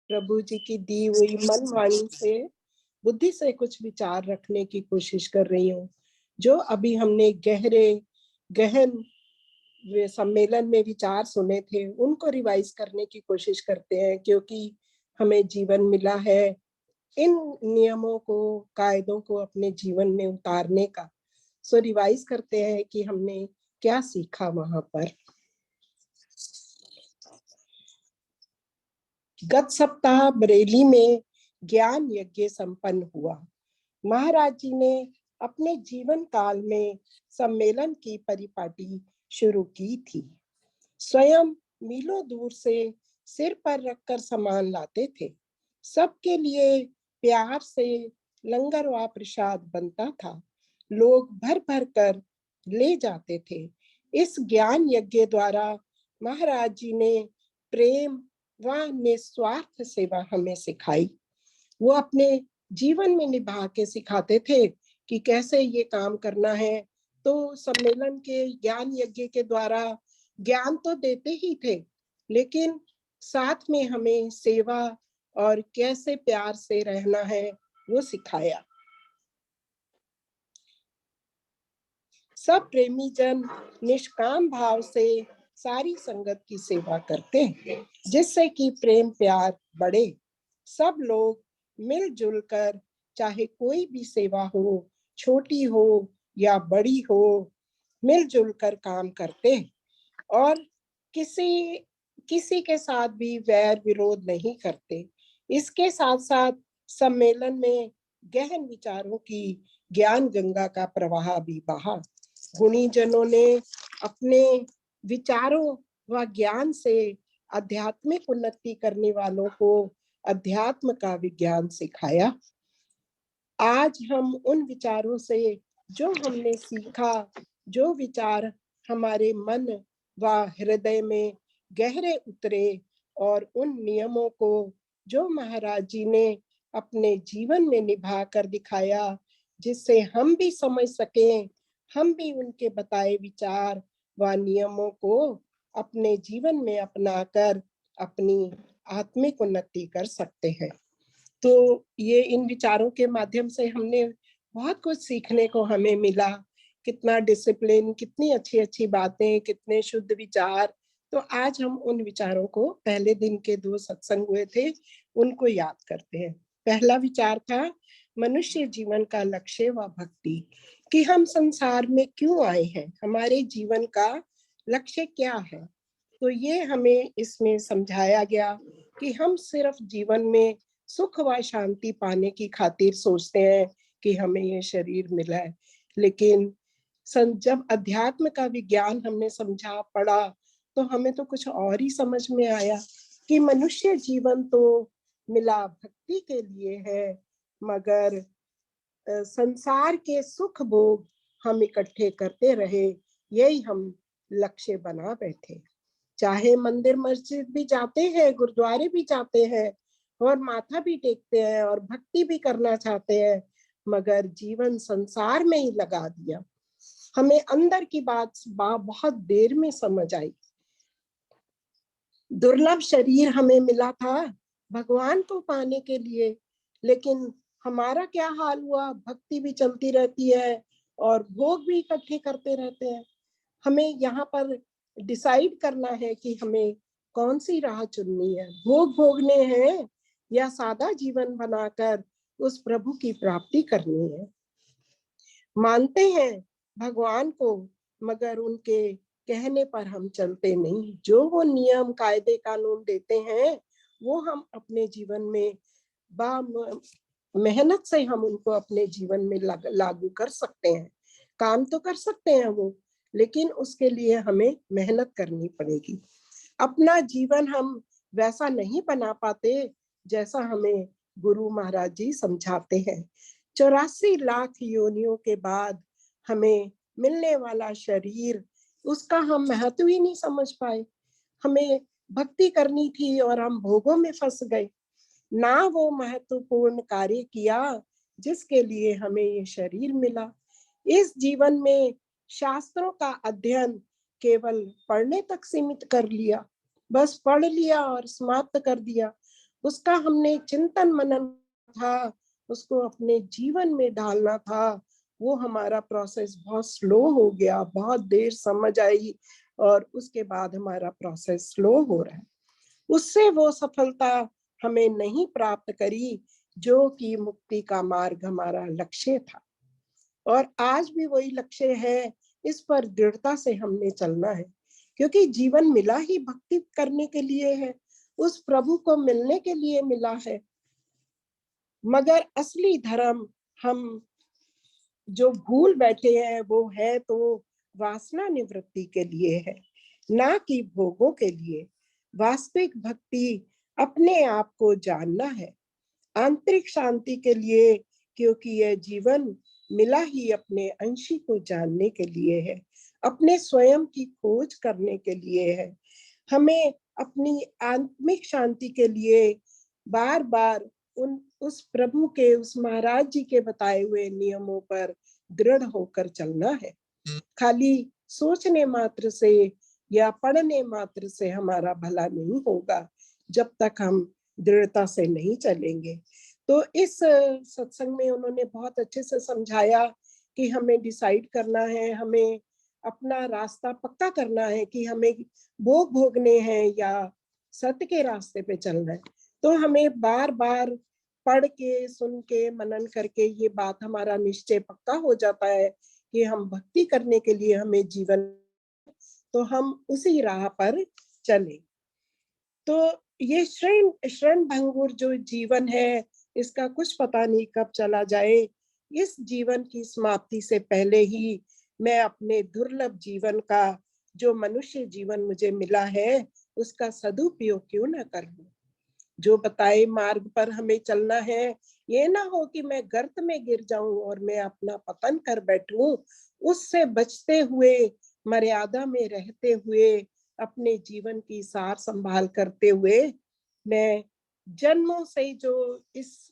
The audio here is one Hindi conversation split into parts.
प्रभु जी की दी हुई मन वाणी से, बुद्धि से कुछ विचार रखने की कोशिश कर रही हूँ। जो अभी हमने गहन सम्मेलन में विचार सुने थे, उनको रिवाइज करने की कोशिश करते हैं, क्योंकि हमें जीवन मिला है इन नियमों को, कायदों को अपने जीवन में उतारने का। सो रिवाइज करते हैं कि हमने क्या सीखा वहां पर। गत सप्ताह बरेली में ज्ञान यज्ञ संपन्न हुआ। महाराज जी ने अपने जीवन काल में सम्मेलन की परिपाटी शुरू की थी। स्वयं मीलों दूर से सिर पर रखकर सामान लाते थे। सबके लिए प्यार से लंगर व प्रसाद बनता था। लोग भर भर कर ले जाते थे। इस ज्ञान यज्ञ द्वारा महाराज जी ने प्रेम व निस्वार्थ सेवा हमें सिखाई। वो अपने जीवन में निभा के सिखाते थे कि कैसे ये काम करना है। तो सम्मेलन के ज्ञान यज्ञ के द्वारा ज्ञान तो देते ही थे, लेकिन साथ में हमें सेवा और कैसे प्यार से रहना है वो सिखाया। सब प्रेमी जन निष्काम भाव से सारी संगत की सेवा करते हैं, जिससे कि प्रेम प्यार बढ़े। सब लोग मिलजुल कर, चाहे कोई भी सेवा हो, छोटी हो या बड़ी हो, मिलजुल कर काम करते हैं और किसी किसी के साथ भी वैर विरोध नहीं करते। इसके साथ साथ सम्मेलन में गहन विचारों की ज्ञान गंगा का प्रवाह भी बहा। गुणी जनों ने अपने विचारों व ज्ञान से आध्यात्मिक उन्नति करने वालों को अध्यात्म का विज्ञान सिखाया। आज हम उन विचारों से जो हमने सीखा, जो विचार हमारे मन व हृदय में गहरे उतरे, और उन नियमों को जो महाराज जी ने अपने जीवन में निभा कर दिखाया, जिससे हम भी समझ सकें, हम भी उनके बताए विचार व नियमों को अपने जीवन में अपनाकर अपनी आत्मिक उन्नति कर सकते हैं। तो ये इन विचारों के माध्यम से हमने बहुत कुछ सीखने को हमें मिला। कितना डिसिप्लिन, कितनी अच्छी अच्छी बातें, कितने शुद्ध विचार। तो आज हम उन विचारों को, पहले दिन के 2 सत्संग हुए थे, उनको याद करते हैं। पहला विचार था मनुष्य जीवन का लक्ष्य व भक्ति, कि हम संसार में क्यों आए हैं, हमारे जीवन का लक्ष्य क्या है। तो ये हमें इसमें समझाया गया कि हम सिर्फ जीवन में सुख व शांति पाने की खातिर सोचते हैं कि हमें ये शरीर मिला है, लेकिन जब अध्यात्म का विज्ञान हमने समझा पढ़ा, तो हमें तो कुछ और ही समझ में आया कि मनुष्य जीवन तो मिला भक्ति के लिए है, मगर संसार के सुख भोग हम इकट्ठे करते रहे, यही हम लक्ष्य बना बैठे। चाहे मंदिर मस्जिद भी जाते हैं, गुरुद्वारे भी जाते हैं और माथा भी टेकते हैं और भक्ति भी करना चाहते हैं, मगर जीवन संसार में ही लगा दिया। हमें अंदर की बात बहुत देर में समझ आई। दुर्लभ शरीर हमें मिला था भगवान को पाने के लिए, लेकिन हमारा क्या हाल हुआ, भक्ति भी चलती रहती है और भोग भी इकट्ठे करते रहते हैं। हमें यहाँ पर डिसाइड करना है कि हमें कौन सी राह चुननी है, भोग भोगने हैं या सादा जीवन बनाकर उस प्रभु की प्राप्ति करनी है। मानते हैं भगवान को, मगर उनके कहने पर हम चलते नहीं। जो वो नियम कायदे कानून देते हैं, वो हम अपने जीवन में मेहनत से हम उनको अपने जीवन में लागू कर सकते हैं। काम तो कर सकते हैं वो, लेकिन उसके लिए हमें मेहनत करनी पड़ेगी। अपना जीवन हम वैसा नहीं बना पाते जैसा हमें गुरु महाराज जी समझाते हैं। 84 लाख योनियों के बाद हमें मिलने वाला शरीर, उसका हम महत्व ही नहीं समझ पाए। हमें भक्ति करनी थी और हम भोगों में फंस गए, ना वो महत्वपूर्ण कार्य किया जिसके लिए हमें ये शरीर मिला। इस जीवन में शास्त्रों का अध्ययन केवल पढ़ने तक सीमित कर लिया, बस पढ़ लिया और समाप्त कर दिया। उसका हमने चिंतन मनन था, उसको अपने जीवन में डालना था, वो हमारा प्रोसेस बहुत स्लो हो गया, बहुत देर समझ आई और उसके बाद हमारा प्रोसेस स्लो हो रहा है। उससे वो सफलता हमें नहीं प्राप्त करी जो कि मुक्ति का मार्ग हमारा लक्ष्य था। और आज भी वही लक्ष्य है, इस पर दृढ़ता से हमने चलना है, क्योंकि जीवन मिला ही भक्ति करने के लिए है, उस प्रभु को मिलने के लिए मिला है। मगर असली धर्म हम जो भूल बैठे हैं वो है तो वासना निवृत्ति के लिए है, ना कि भोगों के लिए। वास्तविक भक्ति अपने आप को जानना है, आंतरिक शांति के लिए, क्योंकि यह जीवन मिला ही अपने अंशी को जानने के लिए है, अपने स्वयं की खोज करने के लिए है। हमें अपनी आत्मिक शांति के लिए बार बार उस प्रभु के, उस महाराज जी के बताए हुए नियमों पर दृढ़ होकर चलना है। खाली सोचने मात्र से या पढ़ने मात्र से हमारा भला नहीं होगा जब तक हम दृढ़ता से नहीं चलेंगे। तो इस सत्संग में उन्होंने बहुत अच्छे से समझाया कि हमें डिसाइड करना है, हमें अपना रास्ता पक्का करना है कि हमें भोग भोगने हैं या सत्य के रास्ते पे चलना है। तो हमें बार बार पढ़ के, सुन के, मनन करके ये बात हमारा निश्चय पक्का हो जाता है कि हम भक्ति करने के लिए हमें जीवन, तो हम उसी राह पर चले। तो ये शरण भंगुर जो जीवन है, इसका कुछ पता नहीं कब चला जाए। इस जीवन की समाप्ति से पहले ही मैं अपने दुर्लभ जीवन का, जो मनुष्य जीवन मुझे मिला है, उसका सदुपयोग क्यों न कर लूं। जो बताए मार्ग पर हमें चलना है, ये ना हो कि मैं गर्त में गिर जाऊं और मैं अपना पतन कर बैठूं। उससे बचते हुए, मर्यादा में रहते हुए, अपने जीवन की सार संभाल करते हुए, मैं जन्मों से जो इस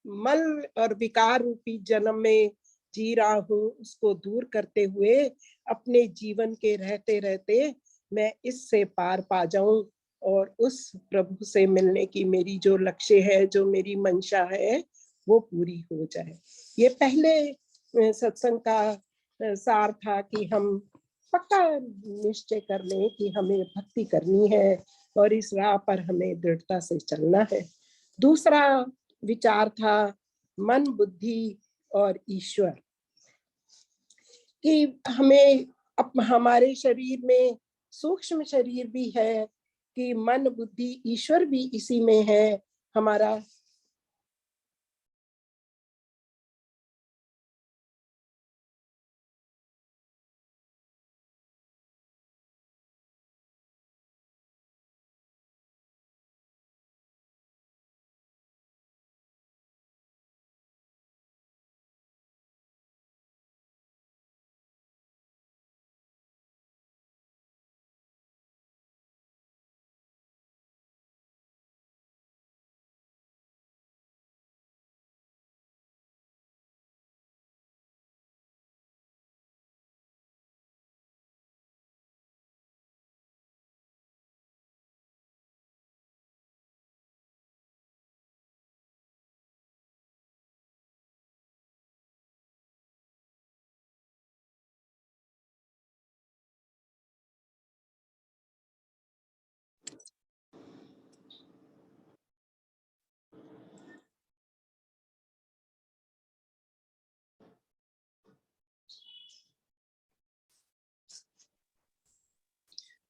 मल और विकार रूपी जन्म में जी रहा हूँ, उसको दूर करते हुए अपने जीवन के रहते रहते मैं इससे पार पा जाऊं और उस प्रभु से मिलने की मेरी जो लक्ष्य है, जो मेरी मंशा है, वो पूरी हो जाए। ये पहले सत्संग का सार था कि हम पक्का निश्चय कर लें कि हमें भक्ति करनी है और इस राह पर हमें दृढ़ता से चलना है। दूसरा विचार था मन, बुद्धि और ईश्वर, कि हमें हमारे शरीर में सूक्ष्म शरीर भी है, कि मन, बुद्धि, ईश्वर भी इसी में है। हमारा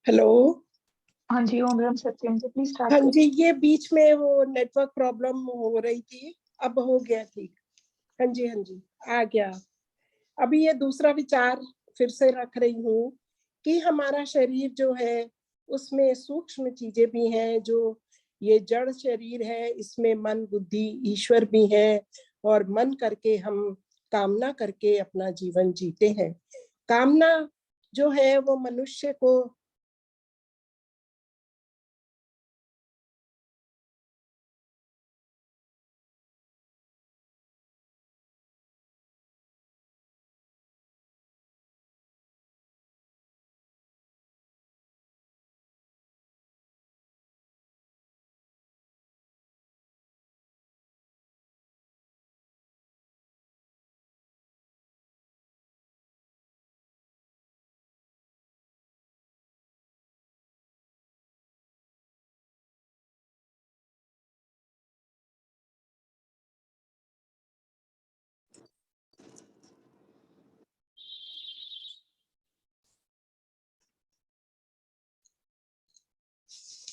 हेलो। हाँ जी, ओम राम सत्यम जी, प्लीज स्टार्ट हाँ जी, करिए। ये बीच में वो नेटवर्क प्रॉब्लम हो रही थी, अब हो गया ठीक। हाँ जी, हाँ जी, आ गया। अभी ये दूसरा विचार फिर से रख रही हूँ कि हमारा शरीर जो है, उसमें सूक्ष्म चीजें भी हैं, जो ये जड़ शरीर है, इसमें मन, बुद्धि, ईश्वर भी है, और मन करके हम कामना करके अपना जीवन जीते हैं। कामना जो है वो मनुष्य को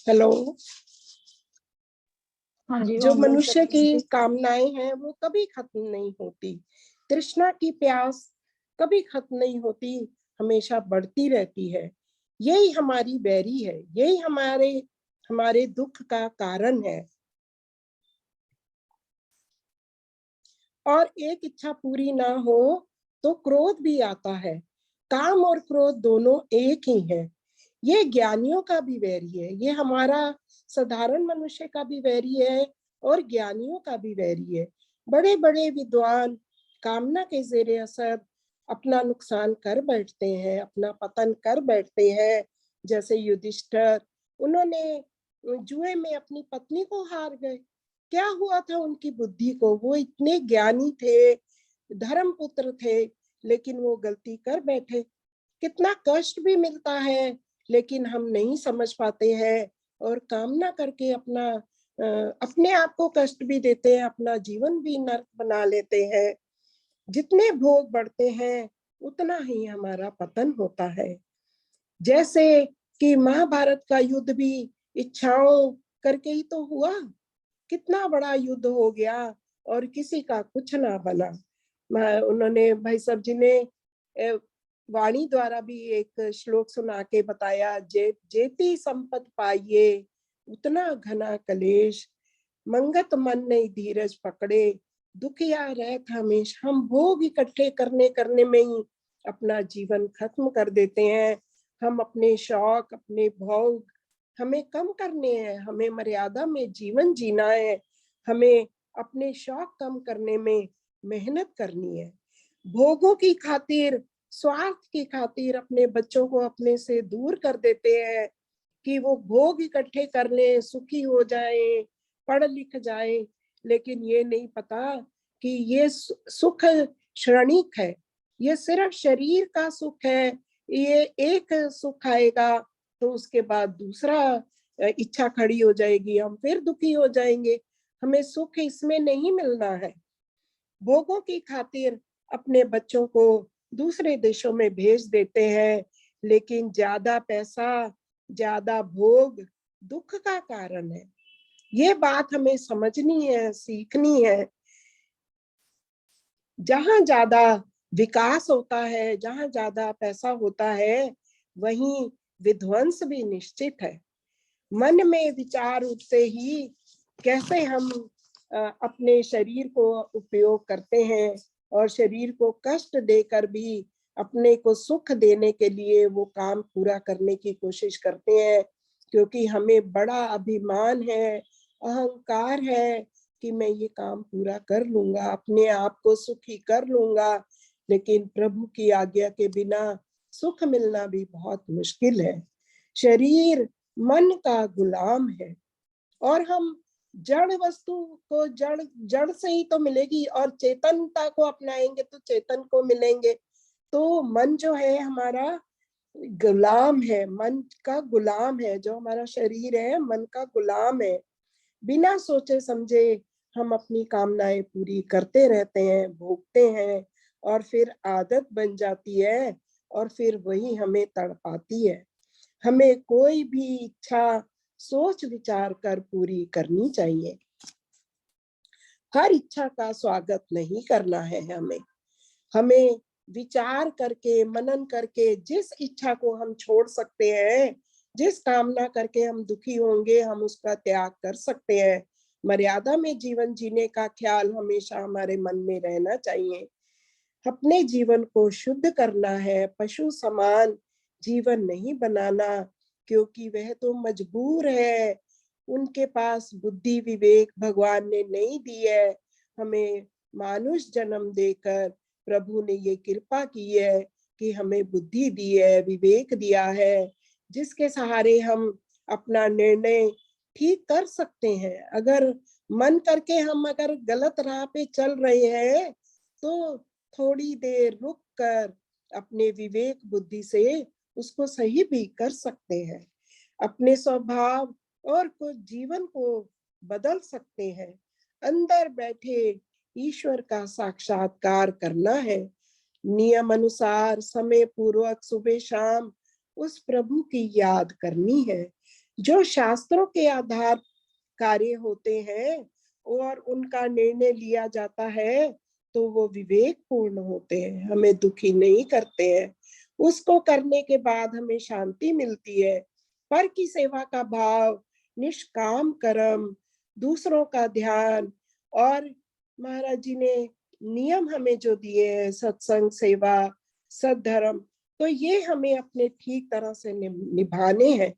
हेलो। हाँ जी, जो ओम ब्रह्म मनुष्य सत्यम की जी। कामनाएं हैं वो कभी खत्म नहीं होती, तृष्णा की प्यास कभी खत्म नहीं होती, हमेशा बढ़ती रहती है। यही हमारी बैरी है, यही हमारे हमारे दुख का कारण है। और एक इच्छा पूरी ना हो तो क्रोध भी आता है। काम और क्रोध दोनों एक ही है। ये ज्ञानियों का भी वैरी है, ये हमारा साधारण मनुष्य का भी वैरी है और ज्ञानियों का भी वैरी है। बड़े बड़े विद्वान कामना के जेरे असर अपना नुकसान कर बैठते हैं, अपना पतन कर बैठते हैं। जैसे युधिष्ठिर, उन्होंने जुए में अपनी पत्नी को हार गए। क्या हुआ था उनकी बुद्धि को? वो इतने ज्ञानी थे, धर्मपुत्र थे, लेकिन वो गलती कर बैठे। कितना कष्ट भी मिलता है, लेकिन हम नहीं समझ पाते हैं और कामना करके अपने आप को कष्ट भी देते हैं, अपना जीवन भी नर्क बना लेते हैं। जितने भोग बढ़ते हैं उतना ही हमारा पतन होता है। जैसे कि महाभारत का युद्ध भी इच्छाओं करके ही तो हुआ। कितना बड़ा युद्ध हो गया और किसी का कुछ ना बना। उन्होंने भाई साहब जी ने वाणी द्वारा भी एक श्लोक सुना के बताया, जेती संपत पाइये उतना घना कलेश, मंगत मन नहीं धीरज पकड़े, दुखिया रहत हमेशा। हम भोग इकट्ठे करने करने में ही अपना जीवन खत्म कर देते हैं। हम अपने शौक, अपने भोग हमें कम करने हैं, हमें मर्यादा में जीवन जीना है, हमें अपने शौक कम करने में मेहनत करनी है। भोगों की खातिर, स्वार्थ की खातिर अपने बच्चों को अपने से दूर कर देते हैं कि वो भोग इकट्ठे कर ले, सुखी हो जाए, पढ़ लिख जाए। लेकिन ये नहीं पता कि ये सुख क्षणिक है, ये सिर्फ शरीर का सुख है। ये एक सुख आएगा तो उसके बाद दूसरा इच्छा खड़ी हो जाएगी, हम फिर दुखी हो जाएंगे। हमें सुख इसमें नहीं मिलना है। भोगों की खातिर अपने बच्चों को दूसरे देशों में भेज देते हैं, लेकिन ज्यादा पैसा, ज्यादा भोग दुख का कारण है। ये बात हमें समझनी है, सीखनी है। जहां ज्यादा विकास होता है, जहां ज्यादा पैसा होता है, वहीं विध्वंस भी निश्चित है। मन में विचार उठते ही कैसे हम अपने शरीर को उपयोग करते हैं और शरीर को कष्ट देकर भी अपने को सुख देने के लिए वो काम पूरा करने की कोशिश करते हैं, क्योंकि हमें बड़ा अभिमान है, अहंकार है कि मैं ये काम पूरा कर लूंगा, अपने आप को सुखी कर लूंगा। लेकिन प्रभु की आज्ञा के बिना सुख मिलना भी बहुत मुश्किल है। शरीर मन का गुलाम है और हम जड़ वस्तु को जड़ जड़ से ही तो मिलेगी, और चेतनता को अपनाएंगे तो चेतन को मिलेंगे। तो मन जो है हमारा गुलाम है, मन का गुलाम है। जो हमारा शरीर है मन का गुलाम है। बिना सोचे समझे हम अपनी कामनाएं पूरी करते रहते हैं, भोगते हैं, और फिर आदत बन जाती है और फिर वही हमें तड़पाती है। हमें कोई भी इच्छा सोच विचार कर पूरी करनी चाहिए। हर इच्छा का स्वागत नहीं करना है। हमें हमें विचार करके, मनन करके जिस इच्छा को हम छोड़ सकते हैं, जिस कामना करके हम दुखी होंगे, हम उसका त्याग कर सकते हैं। मर्यादा में जीवन जीने का ख्याल हमेशा हमारे मन में रहना चाहिए। अपने जीवन को शुद्ध करना है, पशु समान जीवन नहीं बनाना, क्योंकि वह तो मजबूर है। उनके पास बुद्धि विवेक भगवान ने नहीं दी है। हमें मानुष जन्म देकर प्रभु ने ये कृपा की है कि हमें बुद्धि दी है, विवेक दिया है, जिसके सहारे हम अपना निर्णय ठीक कर सकते हैं। अगर मन करके हम अगर गलत राह पे चल रहे हैं तो थोड़ी देर रुक कर अपने विवेक बुद्धि से उसको सही भी कर सकते हैं। अपने स्वभाव और कुछ जीवन को बदल सकते हैं। अंदर बैठे ईश्वर का साक्षात्कार करना है। नियम अनुसार समय पूर्वक सुबह शाम उस प्रभु की याद करनी है। जो शास्त्रों के आधार कार्य होते हैं और उनका निर्णय लिया जाता है तो वो विवेक पूर्ण होते हैं, हमें दुखी नहीं करते हैं। उसको करने के बाद हमें शांति मिलती है। पर की सेवा का भाव, निष्काम कर्म, दूसरों का ध्यान और महाराज जी ने नियम हमें जो दिए हैं, सत्संग, सेवा, सद्धर्म, तो ये हमें अपने ठीक तरह से निभाने हैं।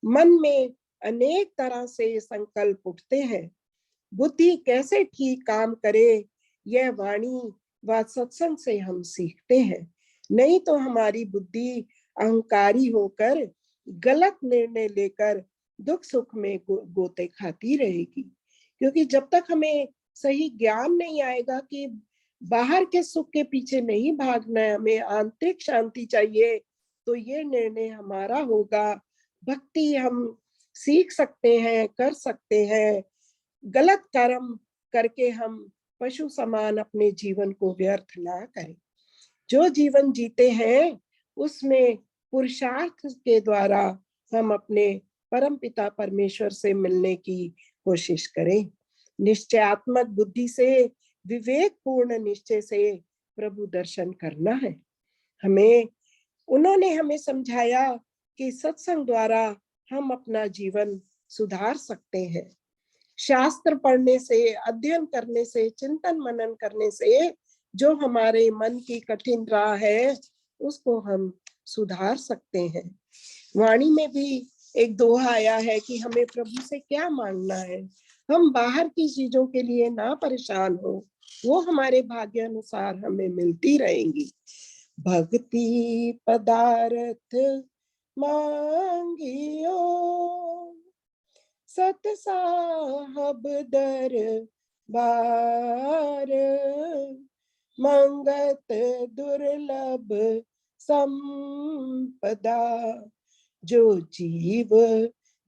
मन में अनेक तरह से संकल्प उठते हैं। बुद्धि कैसे ठीक काम करे, यह वाणी व सत्संग से हम सीखते हैं। नहीं तो हमारी बुद्धि अहंकारी होकर गलत निर्णय लेकर दुख सुख में गोते खाती रहेगी। क्योंकि जब तक हमें सही ज्ञान नहीं आएगा कि बाहर के सुख के पीछे नहीं भागना है, हमें आंतरिक शांति चाहिए, तो ये निर्णय हमारा होगा। भक्ति हम सीख सकते हैं, कर सकते हैं। गलत कर्म करके हम पशु समान अपने जीवन को व्यर्थ ना करें। जो जीवन जीते हैं उसमें पुरुषार्थ के द्वारा हम अपने परमपिता परमेश्वर से मिलने की कोशिश करें। निश्चयात्मक बुद्धि से, विवेक पूर्ण निश्चय से प्रभु दर्शन करना है। उन्होंने हमें समझाया कि सत्संग द्वारा हम अपना जीवन सुधार सकते हैं। शास्त्र पढ़ने से, अध्ययन करने से, चिंतन मनन करने से जो हमारे मन की कठिन राह है उसको हम सुधार सकते हैं। वाणी में भी एक दोहा आया है कि हमें प्रभु से क्या मांगना है। हम बाहर की चीजों के लिए ना परेशान हो, वो हमारे भाग्य अनुसार हमें मिलती रहेंगी। भक्ति पदार्थ मांगियो, सत साहब दरबार, मंगत दुर्लभ संपदा, जो जीव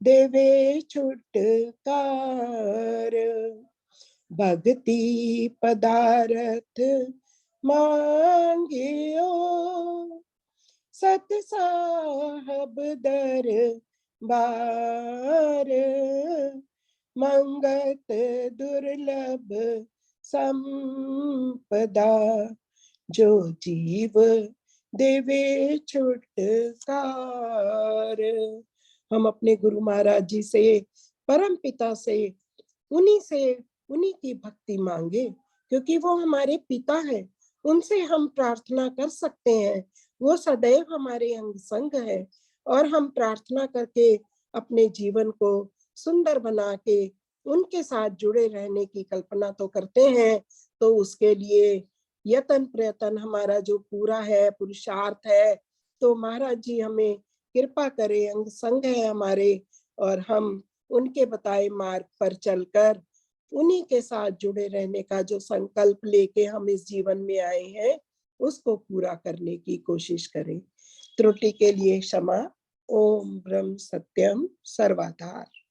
देवे छुटकार। भक्ति पदार्थ मांगियो, सत साहब दरबार, मंगत दुर्लभ संपदा, जो जीव देवे छुटकार। हम अपने गुरु महाराज जी से, परम पिता से, उन्हीं की भक्ति मांगे, क्योंकि वो हमारे पिता हैं। उनसे हम प्रार्थना कर सकते हैं। वो सदैव हमारे अंग संग है और हम प्रार्थना करके अपने जीवन को सुंदर बना के उनके साथ जुड़े रहने की कल्पना तो करते हैं। तो उसके लिए यत्न प्रयत्न हमारा जो पूरा है, पुरुषार्थ है, तो महाराज जी हमें कृपा करें, अंग संग है हमारे, और हम उनके बताए मार्ग पर चलकर उन्हीं के साथ जुड़े रहने का जो संकल्प लेके हम इस जीवन में आए हैं उसको पूरा करने की कोशिश करें। त्रुटि के लिए क्षमा। ओम ब्रह्म सत्यम सर्वाधार।